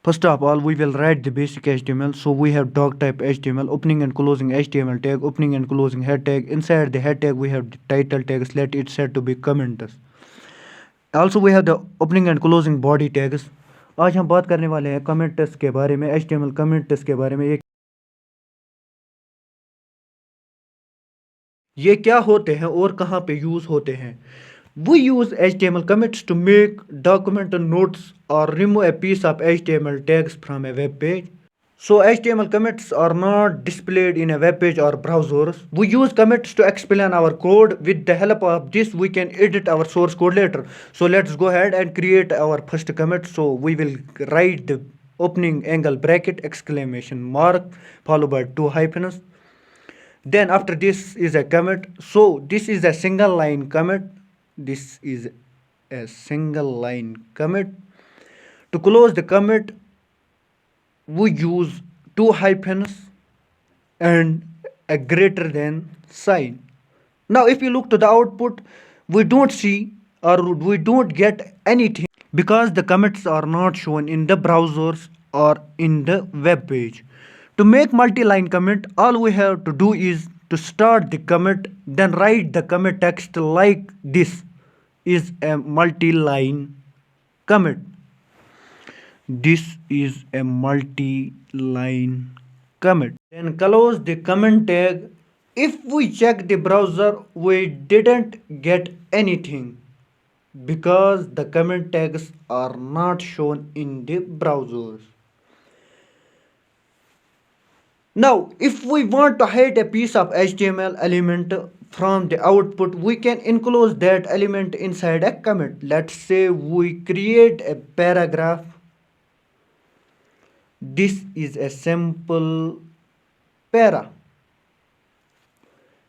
First of all, we will write the basic HTML. So we have doc type HTML, opening and closing HTML tag, opening and closing head tag. Inside the head tag, we have the title tag, let it set to be commenters. Also, we have the opening and closing body tags. आज हम बात करने वाले हैं comments के बारे में, HTML comments के बारे में। ये क्या होते हैं और कहाँ पे यूज़ होते हैं। We use HTML commits to make document notes or remove a piece of HTML tags from a web page. So HTML commits are not displayed in a web page or browsers. We use commits to explain our code. With the help of this, we can edit our source code later. So let's go ahead and create our first commit. So we will write the opening angle bracket exclamation mark followed by two hyphens. Then after this is a commit. So this is a single line commit. This is a single line commit. To close the commit, we use two hyphens and a greater than sign. Now if you look to the output, we don't see or we don't get anything because the commits are not shown in the browsers or in the web page. To make multi-line commit, all we have to do is to start the commit, then write the commit text like this is a multi-line commit. This is a multi-line commit. Then close the comment tag. If we check the browser, we didn't get anything because the comment tags are not shown in the browsers. Now, if we want to hide a piece of HTML element from the output, we can enclose that element inside a commit. Let's say we create a paragraph. This is a simple para.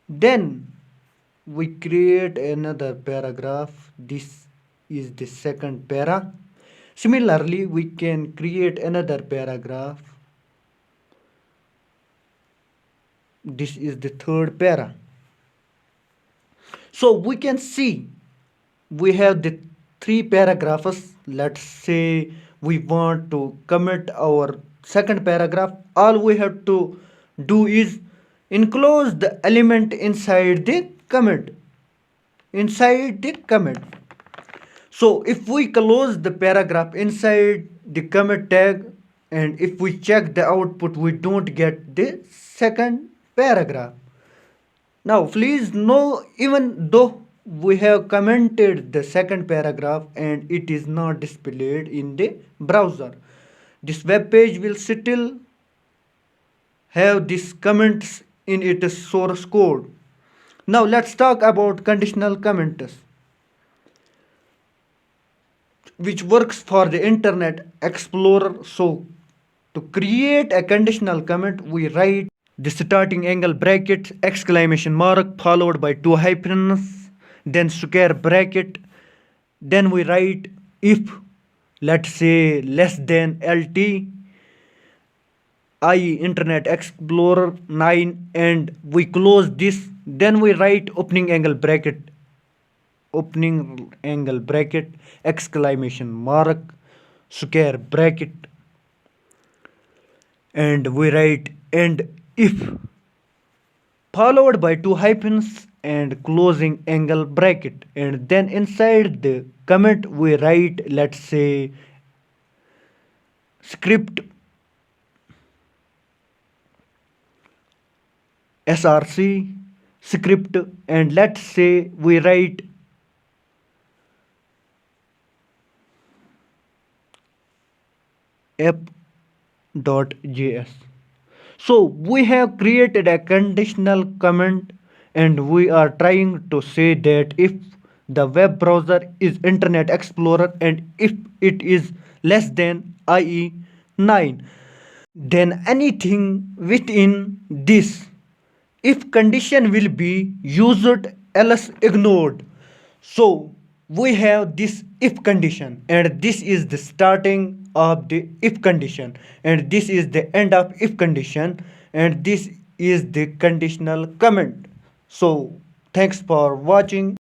Then we create another paragraph. This is the second para. Similarly, we can create another paragraph. This is the third para. So we can see we have the three paragraphs. Let's say we want to commit our second paragraph. All we have to do is enclose the element inside the commit. Inside the commit. So if we close the paragraph inside the commit tag and if we check the output, we don't get the second paragraph. Now please know, even though we have commented the second paragraph and it is not displayed in the browser, this web page will still have these comments in its source code. Now let's talk about conditional comments, which works for the Internet Explorer. So to create a conditional comment, we write the starting angle bracket exclamation mark followed by two hyphens, then square bracket. Then we write if, let's say, less than lt, i.e. Internet Explorer 9, and we close this. Then we write opening angle bracket exclamation mark square bracket, and we write and if followed by two hyphens and closing angle bracket, and then inside the comment we write, let's say, script src script, and let's say we write app.js. So we have created a conditional comment and we are trying to say that if the web browser is Internet Explorer and if it is less than IE 9, then anything within this if condition will be used, else ignored. So we have this if condition and this is the starting of the if condition and this is the end of if condition and this is the conditional comment. So thanks for watching.